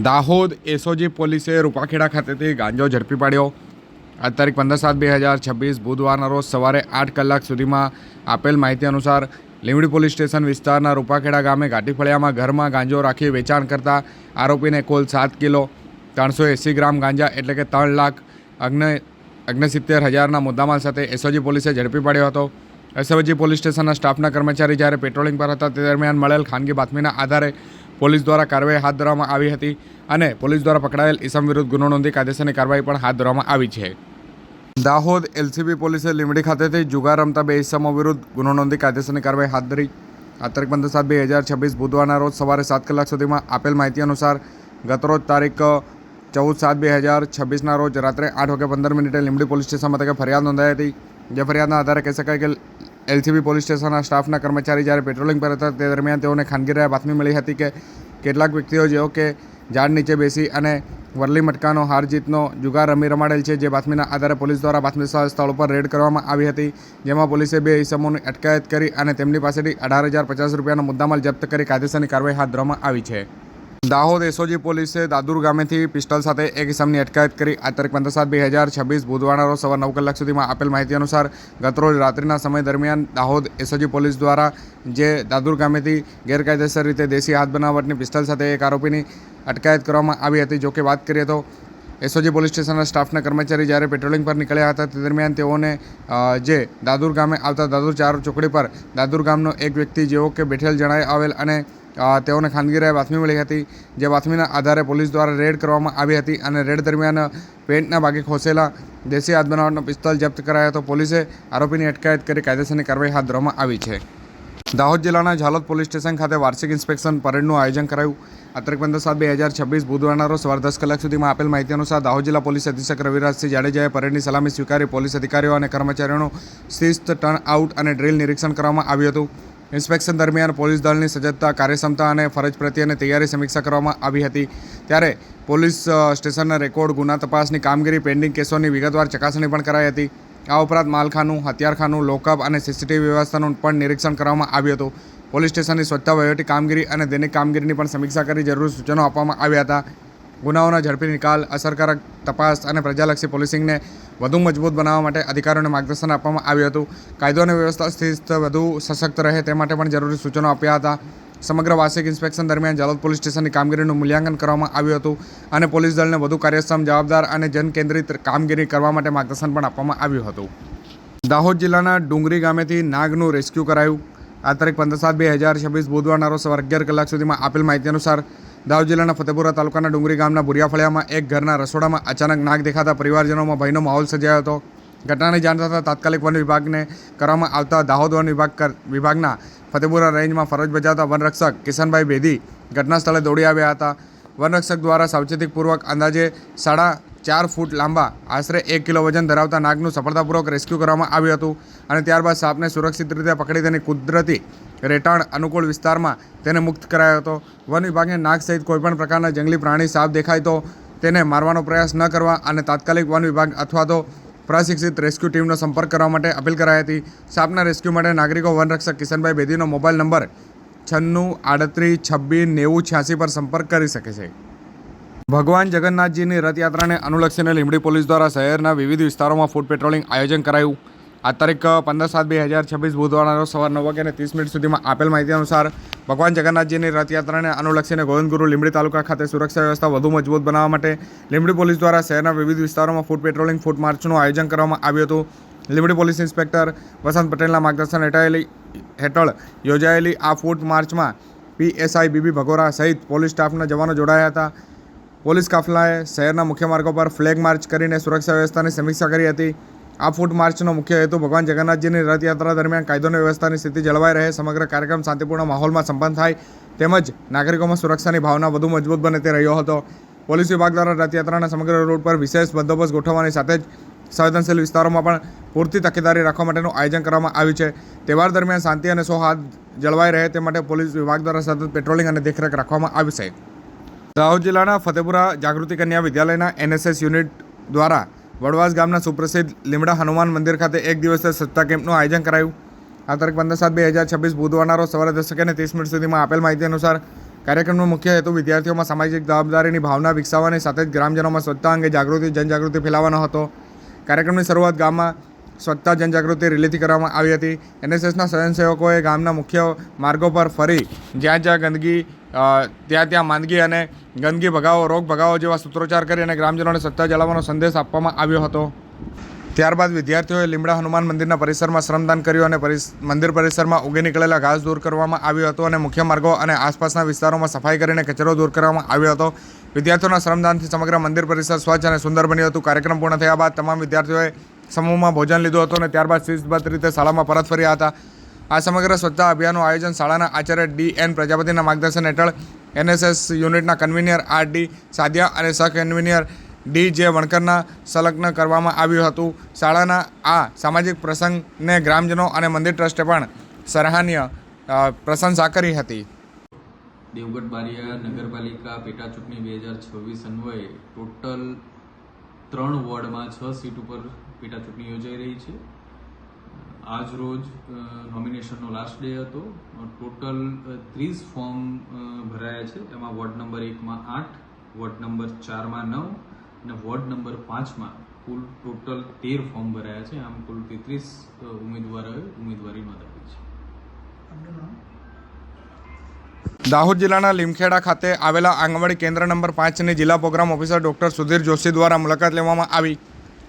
Dahod SOG પોલીસે રૂપાખેડા ખાતેથી ગાંજો ઝડપી પાડ્યો। આ તારીખ 15/7/2026 બુધવારના રોજ સવારે 8 કલાક સુધીમાં આપેલ માહિતી અનુસાર લીંબડી પોલીસ સ્ટેશન વિસ્તારના રૂપાખેડા ગામે ઘાટી ફળિયામાં ઘરમાં ગાંજો રાખી વેચાણ કરતા આરોપીને કુલ 7 કિલો 380 ગ્રામ ગાંજા એટલે કે 3,69,000ના મુદ્દામાલ સાથે એસઓજી પોલીસે ઝડપી પાડ્યો હતો। એસઓજી પોલીસ સ્ટેશનના સ્ટાફના કર્મચારી જ્યારે પેટ્રોલિંગ પર હતા તે દરમિયાન મળેલ ખાનગી બાતમીના આધારે પોલીસ દ્વારા કાર્યવાહી હાથ ધરવામાં આવી હતી અને પોલીસ દ્વારા પકડાયેલ ઈસમ વિરુદ્ધ ગુનો નોંધી કાયદેસરની કાર્યવાહી પણ હાથ ધરવામાં આવી છે। દાહોદ એલસીબી પોલીસે લીંબડી ખાતેથી જુગાર રમતા 2 ઈસમો વિરુદ્ધ ગુનો નોંધી કાયદેસરની કાર્યવાહી હાથ ધરી। આ તારીખ 15/7/2026 બુધવારના રોજ સવારે 7 કલાક સુધીમાં આપેલ માહિતી અનુસાર ગતરોજ તારીખ 14/7/2026ના રોજ રાત્રે 8:15 લીંબડી પોલીસ સ્ટેશન મથકે ફરિયાદ નોંધાઈ હતી। જે ફરિયાદના આધારે કહી શકાય કે એલસીબી પોલીસ સ્ટેશનના સ્ટાફના કર્મચારી જ્યારે પેટ્રોલિંગ પર હતા તે દરમિયાન તેઓને ખાનગી રહ્યા બાતમી મળી હતી કે કેટલાક વ્યક્તિઓ જેઓ કે ઝાડ નીચે બેસી અને વરલી મટકાનો હાર જીતનો જુગાર રમાડેલ છે। જે બાતમીના આધારે પોલીસ દ્વારા બાતમી સ્થળ પર રેડ કરવામાં આવી હતી, જેમાં પોલીસે 2 ઈસમોની અટકાયત કરી અને તેમની પાસેથી 18,050 રૂપિયાનો મુદ્દામાલ જપ્ત કરી કાયદેસરની કાર્યવાહી હાથ ધરવામાં આવી છે। દાહોદ એસઓજી પોલીસે દાદુર ગામેથી પિસ્ટલ સાથે 1 ઈસમની અટકાયત કરી। આ તારીખ 15/7/2026 બુધવારના રોજ સવાર 9 કલાક સુધીમાં આપેલ માહિતી અનુસાર ગતરોજ રાત્રિના સમય દરમિયાન દાહોદ એસઓજી પોલીસ દ્વારા જે દાદુર ગામેથી ગેરકાયદેસર રીતે દેશી હાથ બનાવટની પિસ્ટલ સાથે એક આરોપીની અટકાયત કરવામાં આવી હતી। જોકે વાત કરીએ તો એસઓજી પોલીસ સ્ટેશનના સ્ટાફના કર્મચારી જ્યારે પેટ્રોલિંગ પર નીકળ્યા હતા તે દરમિયાન તેઓને જે દાદુર ગામે આવતા દાદુર 4 ચોકડી પર દાદુર ગામનો એક વ્યક્તિ જેવો કે બેઠેલ જણાઈ આવેલ અને તેઓને ખાનગી રાહે બાતમી મળી હતી। જે બાતમીના આધારે પોલીસ દ્વારા રેડ કરવામાં આવી હતી અને રેડ દરમિયાન પેન્ટના ભાગે ખોસેલા દેશી હાથ બનાવટનો પિસ્તોલ જપ્ત કરાયો હતો। પોલીસે આરોપીની અટકાયત કરી કાયદેસરની કાર્યવાહી હાથ ધરવામાં આવી છે। દાહોદ જિલ્લાના ઝાલોદ પોલીસ સ્ટેશન ખાતે વાર્ષિક ઇન્સ્પેક્શન પરેડનું આયોજન કરાયું। આ તારીખ 15/7/2026 બુધવારના રોજ સવારે 10 કલાક સુધીમાં આપેલ માહિતી અનુસાર દાહોદ જિલ્લા પોલીસ અધિક્ષક રવિરાજસિંહ જાડેજાએ પરેડની સલામી સ્વીકારી પોલીસ અધિકારીઓ અને કર્મચારીઓનું શિસ્ત, ટર્ન આઉટ અને ડ્રીલ નિરીક્ષણ કરવામાં આવ્યું હતું। ઇન્સ્પેક્શન દરમિયાન પોલીસ દળની સજ્જતા, કાર્યક્ષમતા અને ફરજ પ્રત્યેની તૈયારી સમીક્ષા કરવામાં આવી હતી। ત્યારે પોલીસ સ્ટેશનના રેકોર્ડ, ગુના તપાસની કામગીરી, પેન્ડિંગ કેસોની વિગતવાર ચકાસણી પણ કરાઈ હતી। આ ઉપરાંત માલખાનું, હથિયારખાનું, લોકઅપ અને સીસીટીવી વ્યવસ્થાનું પણ નિરીક્ષણ કરવામાં આવ્યું હતું। પોલીસ સ્ટેશનની સ્વચ્છતા, વહીવટી કામગીરી અને દૈનિક કામગીરીની પણ સમીક્ષા કરી જરૂરી સૂચનો આપવામાં આવ્યા હતા। ગુનાઓના ઝડપી નિકાલ, અસરકારક તપાસ અને પ્રજાલક્ષી પોલીસિંગને વધુ મજબૂત બનાવવા માટે અધિકારીઓને માર્ગદર્શન આપવામાં આવ્યું હતું। કાયદો અને વ્યવસ્થા શિસ્ત વધુ સશક્ત રહે તે માટે પણ જરૂરી સૂચનો આપ્યા હતા। સમગ્ર વાર્ષિક ઇન્સ્પેક્શન દરમિયાન ઝાલોદ પોલીસ સ્ટેશનની કામગીરીનું મૂલ્યાંકન કરવામાં આવ્યું હતું અને પોલીસ દળને વધુ કાર્યક્ષમ, જવાબદાર અને જનકેન્દ્રિત કામગીરી કરવા માટે માર્ગદર્શન પણ આપવામાં આવ્યું હતું। દાહોદ જિલ્લાના ડુંગરી ગામેથી નાગનું રેસ્ક્યુ કરાયું। આ તારીખ 15/7/2026 બુધવારના રોજ સવારે 11 કલાક સુધીમાં આપેલ માહિતી અનુસાર દાહોદ જિલ્લાના ફતેપુરા તાલુકાના ડુંગરી ગામના ભુરિયા ફળિયામાં એક ઘરના રસોડામાં અચાનક નાગ દેખાતા પરિવારજનોમાં ભયનો માહોલ સર્જાયો હતો। ઘટનાની જાણ થતાં તાત્કાલિક વન વિભાગને કરવામાં આવતા દાહોદ વન વિભાગના ફતેપુરા રેન્જમાં ફરજ બજાવતા વનરક્ષક કિશનભાઈ બેદી ઘટના સ્થળે દોડી આવ્યા હતા। વનરક્ષક દ્વારા સાવચેતીપૂર્વક અંદાજે 4.5 ફૂટ લાંબા, આશરે 1 કિલો વજન ધરાવતા નાગનું સફળતાપૂર્વક રેસ્ક્યુ કરવામાં આવ્યું હતું અને ત્યારબાદ સાપને સુરક્ષિત રીતે પકડી તેની કુદરતી રહેઠાણ અનુકૂળ વિસ્તારમાં તેને મુક્ત કરાયો હતો। વન વિભાગે નાગ સહિત કોઈપણ પ્રકારના જંગલી પ્રાણી, સાપ દેખાય તો તેને મારવાનો પ્રયાસ ન કરવા અને તાત્કાલિક વન વિભાગ અથવા તો પ્રશિક્ષિત રેસ્ક્યુ ટીમનો સંપર્ક કરવા માટે અપીલ કરાઈ હતી। સાપના રેસ્ક્યુ માટે નાગરિકો વનરક્ષક કિશનભાઈ બેદીનો મોબાઈલ નંબર 9638269086 પર સંપર્ક કરી શકે છે। ભગવાન જગન્નાથજીની રથયાત્રાને અનુલક્ષીને લીંબડી પોલીસ દ્વારા શહેરના વિવિધ વિસ્તારોમાં ફૂટ પેટ્રોલિંગ આયોજન કરાયું। આ તારીખ 15/7/2026 બુધવારના રોજ સવાર 9:30 સુધીમાં આપેલ માહિતી અનુસાર ભગવાન જગન્નાથજીની રથયાત્રાને અનુલક્ષીને ગોવિંદગુરુ લીંબડી તાલુકા ખાતે સુરક્ષા વ્યવસ્થા વધુ મજબૂત બનાવવા માટે લીંબડી પોલીસ દ્વારા શહેરના વિવિધ વિસ્તારોમાં ફૂટ પેટ્રોલિંગ, ફૂટ માર્ચનું આયોજન કરવામાં આવ્યું હતું। લીંબડી પોલીસ ઇન્સ્પેક્ટર વસંત પટેલના માર્ગદર્શન હેઠળ યોજાયેલી આ ફૂટ માર્ચમાં પીએસઆઈ બીબી ભગોરા સહિત પોલીસ સ્ટાફના જવાનો જોડાયા હતા। પોલીસ કાફલાએ શહેરના મુખ્ય માર્ગો પર ફ્લેગ માર્ચ કરીને સુરક્ષા વ્યવસ્થાની સમીક્ષા કરી હતી। આ ફૂટ માર્ચનો મુખ્ય હેતુ ભગવાન જગન્નાથજીની રથયાત્રા દરમિયાન કાયદો અને વ્યવસ્થાની સ્થિતિ જળવાઈ રહે, સમગ્ર કાર્યક્રમ શાંતિપૂર્ણ માહોલમાં સંપન્ન થાય તેમજ નાગરિકોમાં સુરક્ષાની ભાવના વધુ મજબૂત બને તે રહ્યો હતો। પોલીસ વિભાગ દ્વારા રથયાત્રાના સમગ્ર રૂટ પર વિશેષ બંદોબસ્ત ગોઠવવાની સાથે જ સંવેદનશીલ વિસ્તારોમાં પણ પૂરતી તકેદારી રાખવા માટેનું આયોજન કરવામાં આવ્યું છે। તહેવાર દરમિયાન શાંતિ અને સૌહાર્દ જળવાઈ રહે તે માટે પોલીસ વિભાગ દ્વારા સતત પેટ્રોલિંગ અને દેખરેખ રાખવામાં આવશે। દાહોદ જિલ્લાના ફતેપુરા જાગૃતિ કન્યા વિદ્યાલયના એનએસએસ યુનિટ દ્વારા વડવાસ ગામના સુપ્રસિદ્ધ લીમડા હનુમાન મંદિર ખાતે 1 દિવસીય સ્વચ્છતા કેમ્પનું આયોજન કરાયું। આ તારીખ 15/7/2026 બુધવારના રોજ સવારે 10:30 સુધીમાં આપેલ માહિતી અનુસાર કાર્યક્રમનો મુખ્ય હેતુ વિદ્યાર્થીઓમાં સામાજિક જવાબદારીની ભાવના વિકસાવવાની સાથે જ ગ્રામજનોમાં સ્વચ્છતા અંગે જનજાગૃતિ ફેલાવવાનો હતો. કાર્યક્રમની શરૂઆત ગામમાં સ્વચ્છતા જનજાગૃતિ રેલીથી કરવામાં આવી હતી. એનએસએસના સ્વયંસેવકોએ ગામના મુખ્ય માર્ગો પર ફરી જ્યાં ગંદકી ત્યાં માંદગી અને ગંદકી ભગાવો, રોગ ભગાવો જેવા સૂત્રોચ્ચાર કરી અને ગ્રામજનોને સ્વચ્છતા જાળવવાનો સંદેશ આપવામાં આવ્યો હતો. ત્યારબાદ વિદ્યાર્થીઓએ લીમડા હનુમાન મંદિરના પરિસરમાં શ્રમદાન કર્યું અને મંદિર પરિસરમાં ઉગી નીકળેલા ઘાસ દૂર કરવામાં આવ્યો હતો અને મુખ્ય માર્ગો અને આસપાસના વિસ્તારોમાં સફાઈ કરીને કચરો દૂર કરવામાં આવ્યો હતો. વિદ્યાર્થીઓના શ્રમદાનથી સમગ્ર મંદિર પરિસર સ્વચ્છ અને સુંદર બન્યું હતું. કાર્યક્રમ પૂર્ણ થયા બાદ તમામ વિદ્યાર્થીઓએ સમૂહમાં ભોજન લીધું હતું અને ત્યારબાદ શિસ્તબદ્ધ રીતે શાળામાં પરત ફર્યા હતા. આ સમગ્ર સ્વચ્છતા અભિયાનનું આયોજન શાળાના આચાર્ય DN પ્રજાપતિના માર્ગદર્શન હેઠળ NSS યુનિટના કન્વીનર RD સાદિયા અને સહ કન્વીનર DJ વણકરના સંલગ્ન કરવામાં આવ્યું હતું. શાળાના આ સામાજિક પ્રસંગને ગ્રામજનો અને મંદિર ટ્રસ્ટે પણ સરાહનીય પ્રશંસા કરી હતી. દેવગઢ બારિયા નગરપાલિકા પેટા ચૂંટણી 2026 અન્વયે ટોટલ 3 વોર્ડમાં 6 સીટ ઉપર પેટા ચૂંટણી યોજાઈ રહી છે. આજ રોજ નોમિનેશનનો લાસ્ટ ડે હતો. ટોટલ 30 ફોર્મ ભરાયા છે. એમાં વોર્ડ નંબર 1માં 8, વોર્ડ નંબર 4માં 9 અને વોર્ડ નંબર 5માં કુલ ટોટલ 13 ફોર્મ ભરાયા છે. આમ કુલ 33 ઉમેદવારોએ ઉમેદવારી નોંધાવી છે. દાહોદ જિલ્લાના લીમખેડા ખાતે આવેલા આંગણવાડી કેન્દ્ર નંબર 5ની જિલ્લા programme officer doctor Sudhir Joshi દ્વારા મુલાકાત લેવામાં આવી.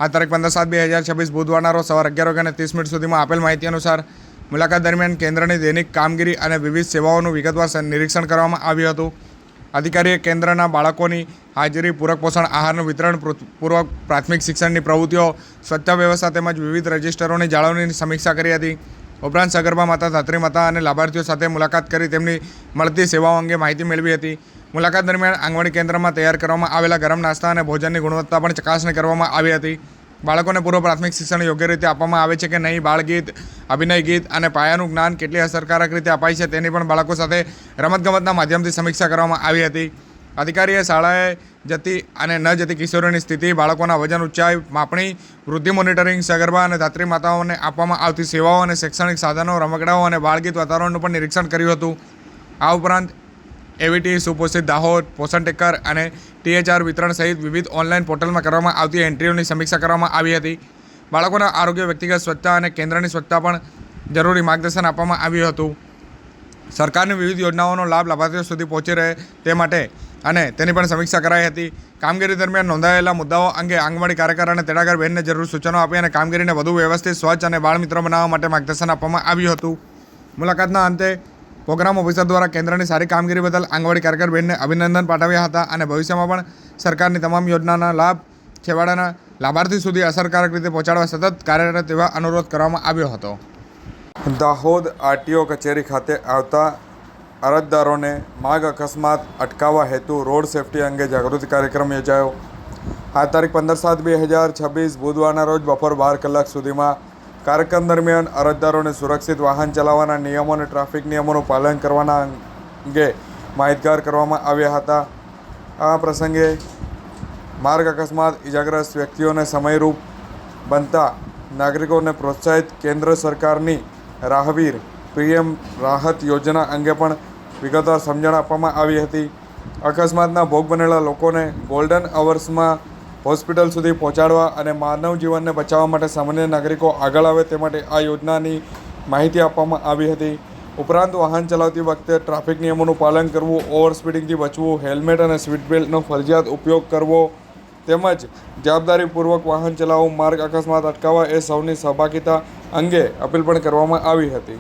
આ તારીખ 15/7/2026 બુધવારના રોજ સવારે 11:30 સુધીમાં આપેલ માહિતી અનુસાર મુલાકાત દરમિયાન કેન્દ્રની દૈનિક કામગીરી અને વિવિધ સેવાઓનું વિગતવાર નિરીક્ષણ કરવામાં આવ્યું હતું. અધિકારીએ કેન્દ્રના બાળકોની હાજરી, પૂરક પોષણ આહારનું વિતરણ, પૂર્વ પ્રાથમિક શિક્ષણની પ્રવૃત્તિઓ, સ્વચ્છતા વ્યવસ્થા તેમજ વિવિધ રજિસ્ટરોની જાળવણીની સમીક્ષા કરી હતી. ઉપરાંત સગર્ભા માતા, ધાત્રી માતા અને લાભાર્થીઓ સાથે મુલાકાત કરી તેમની મળતી સેવાઓ અંગે માહિતી મેળવી હતી. મુલાકાત દરમિયાન આંગણવાડી કેન્દ્રમાં તૈયાર કરવામાં આવેલા ગરમ નાસ્તા અને ભોજનની ગુણવત્તા પણ ચકાસણી કરવામાં આવી હતી. બાળકોને પૂર્વ પ્રાથમિક શિક્ષણ યોગ્ય રીતે આપવામાં આવે છે કે નહીં, બાળગીત, અભિનય ગીત અને પાયાનું જ્ઞાન કેટલી અસરકારક રીતે અપાય છે તેની પણ બાળકો સાથે રમતગમતના માધ્યમથી સમીક્ષા કરવામાં આવી હતી. અધિકારીએ શાળાએ જતી અને ન જતી કિશોરીની સ્થિતિ, બાળકોના વજન, ઊંચાઈ માપણી, વૃદ્ધિ મોનિટરિંગ, સગર્ભા અને ધાત્રી માતાઓને આપવામાં આવતી સેવાઓ અને શૈક્ષણિક સાધનો, રમકડાઓ અને બાળગીત વાતાવરણનું પણ નિરીક્ષણ કર્યું હતું. આ ઉપરાંત AVT, સુપોષિત દાહોદ, પોષણ ટેકર અને THR વિતરણ સહિત વિવિધ ઓનલાઈન પોર્ટલમાં કરવામાં આવતી એન્ટ્રીઓની સમીક્ષા કરવામાં આવી હતી. બાળકોના આરોગ્ય, વ્યક્તિગત સ્વચ્છતા અને કેન્દ્રની સ્વચ્છતા પણ જરૂરી માર્ગદર્શન આપવામાં આવ્યું હતું. સરકારની વિવિધ યોજનાઓનો લાભ લાભાર્થીઓ સુધી પહોંચી રહે તે માટે અને તેની પણ સમીક્ષા કરાઈ હતી. કામગીરી દરમિયાન નોંધાયેલા મુદ્દાઓ અંગે આંગણવાડી કાર્યકર અને તેડાગર બહેનને જરૂર સૂચનો આપી અને કામગીરીને વધુ વ્યવસ્થિત, સ્વચ્છ અને બાળમિત્ર બનાવવા માટે માર્ગદર્શન આપવામાં આવ્યું હતું. મુલાકાતના અંતે પ્રોગ્રામ ઓફિસર દ્વારા કેન્દ્રની સારી કામગીરી બદલ આંગણવાડી કાર્યકર બહેનને અભિનંદન પાઠવ્યા હતા અને ભવિષ્યમાં પણ સરકારની તમામ યોજનાના લાભ છેવાડાના લાભાર્થી સુધી અસરકારક રીતે પહોંચાડવા સતત કાર્યરત તેવા અનુરોધ કરવામાં આવ્યો હતો. દાહોદ RTO કચેરી ખાતે આવતા અરજદારોને માર્ગ અકસ્માત અટકાવવા હેતુ રોડ સેફટી અંગે જાગૃતિ કાર્યક્રમ યોજાયો. આ તારીખ 15/7/2026 બુધવારના રોજ બપોર 12 કલાક સુધીમાં કાર્યક્રમ દરમિયાન અરજદારોને સુરક્ષિત વાહન ચલાવવાના નિયમો અને ટ્રાફિક નિયમોનું પાલન કરવાના અંગે માહિતગાર કરવામાં આવ્યા હતા. આ પ્રસંગે માર્ગ અકસ્માત ઇજાગ્રસ્ત વ્યક્તિઓને સમયરૂપ બનતા નાગરિકોને પ્રોત્સાહિત કેન્દ્ર સરકારની રાહવીર PM રાહત યોજના અંગે પણ વિગતવાર સમજણ આપવામાં આવી હતી. અકસ્માતના ભોગ બનેલા લોકોને ગોલ્ડન અવર્સમાં હોસ્પિટલ સુધી પહોંચાડવા અને માનવ જીવનને બચાવવા માટે સામાન્ય નાગરિકો આગળ આવે તે માટે આ યોજનાની માહિતી આપવામાં આવી હતી. ઉપરાંત વાહન ચલાવતી વખતે ટ્રાફિક નિયમોનું પાલન કરવું, ઓવર સ્પીડિંગથી બચવું, હેલ્મેટ અને સીટ બેલ્ટનો ફરજિયાત ઉપયોગ કરવો તેમજ જવાબદારીપૂર્વક વાહન ચલાવવું, માર્ગ અકસ્માત અટકાવવા એ સૌની સહભાગિતા અંગે અપીલ પણ કરવામાં આવી હતી.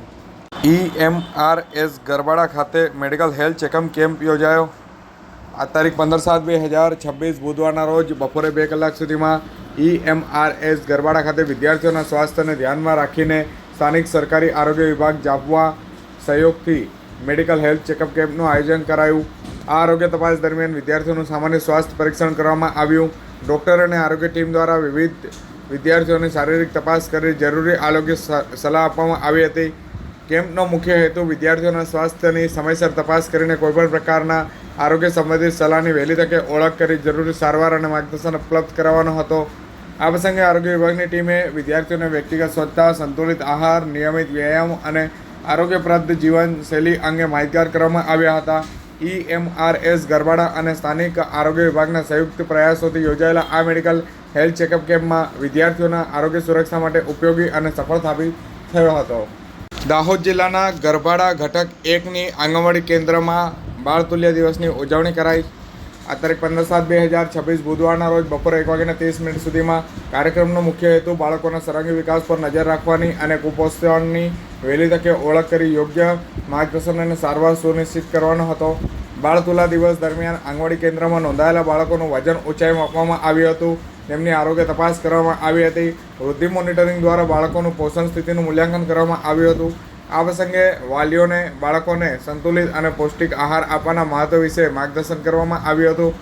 EMRS ગરબાડા ખાતે મેડિકલ હેલ્થ ચેકઅપ કેમ્પ યોજાયો. આ તારીખ 15/7/2026 બુધવારના રોજ બપોરે 2 કલાક સુધીમાં EMRS ગરબાડા ખાતે વિદ્યાર્થીઓના સ્વાસ્થ્યને ધ્યાનમાં રાખીને સ્થાનિક સરકારી આરોગ્ય વિભાગ જાપવા સહયોગથી મેડિકલ હેલ્થ ચેકઅપ કેમ્પનું આયોજન કરાયું. આ આરોગ્ય તપાસ દરમિયાન વિદ્યાર્થીઓનું સામાન્ય સ્વાસ્થ્ય પરીક્ષણ કરવામાં આવ્યું. ડૉક્ટર અને આરોગ્ય ટીમ દ્વારા વિવિધ વિદ્યાર્થીઓની શારીરિક તપાસ કરી જરૂરી આરોગ્ય સલાહ આપવામાં આવી હતી. કેમ્પનો મુખ્ય હેતુ વિદ્યાર્થીઓના સ્વાસ્થ્યની સમયસર તપાસ કરીને કોઈપણ પ્રકારના આરોગ્ય સંબંધિત સલાહની વહેલી તકે ઓળખ કરી જરૂરી સારવાર અને માર્ગદર્શન ઉપલબ્ધ કરાવવાનો હતો. આ પ્રસંગે આરોગ્ય વિભાગની ટીમે વિદ્યાર્થીઓને વ્યક્તિગત સ્વચ્છતા, સંતુલિત આહાર, નિયમિત વ્યાયામ અને આરોગ્યપ્રદ જીવનશૈલી અંગે માહિતગાર કરવામાં આવ્યા હતા. EMRS ગરબાડા અને સ્થાનિક આરોગ્ય વિભાગના સંયુક્ત પ્રયાસોથી યોજાયેલા આ મેડિકલ હેલ્થ ચેકઅપ કેમ્પમાં વિદ્યાર્થીઓના આરોગ્ય સુરક્ષા માટે ઉપયોગી અને સફળ સાબિત થયો હતો. દાહોદ જિલ્લાના ગરબાડા ઘટક 1ની આંગણવાડી કેન્દ્રમાં બાળતુલ્ય દિવસની ઉજવણી કરાઈ. આ તારીખ 15/7/2026 બુધવારના રોજ બપોરે 1:30 સુધીમાં કાર્યક્રમનો મુખ્ય હેતુ બાળકોના સર્વાંગી વિકાસ પર નજર રાખવાની અને કુપોષણની વહેલી તકે ઓળખ કરી યોગ્ય માર્ગદર્શન અને સારવાર સુનિશ્ચિત કરવાનો હતો. બાળતુલા દિવસ દરમિયાન આંગણવાડી કેન્દ્રમાં નોંધાયેલા બાળકોનું વજન ઊંચાઈ માપવામાં આવ્યું હતું. તેમની આરોગ્ય તપાસ કરવામાં આવી હતી. વૃદ્ધિ મોનિટરિંગ દ્વારા બાળકોનું પોષણ સ્થિતિનું મૂલ્યાંકન કરવામાં આવ્યું હતું. આ પ્રસંગે વાલીઓને બાળકોને સંતુલિત અને પૌષ્ટિક આહાર આપવાના મહત્વ વિશે માર્ગદર્શન કરવામાં આવ્યું હતું.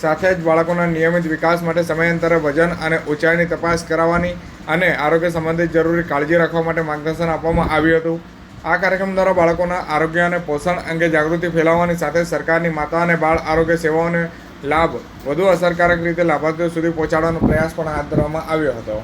સાથે જ બાળકોના નિયમિત વિકાસ માટે સમયાંતરે વજન અને ઊંચાઈની તપાસ કરાવવાની અને આરોગ્ય સંબંધિત જરૂરી કાળજી રાખવા માટે માર્ગદર્શન આપવામાં આવ્યું હતું. આ કાર્યક્રમ દ્વારા બાળકોના આરોગ્ય અને પોષણ અંગે જાગૃતિ ફેલાવવાની સાથે સરકારની માતા અને બાળ આરોગ્ય સેવાઓને લાભ વધુ અસરકારક રીતે લાભાર્થીઓ સુધી પહોંચાડવાનો પ્રયાસ પણ હાથ ધરવામાં આવ્યો હતો.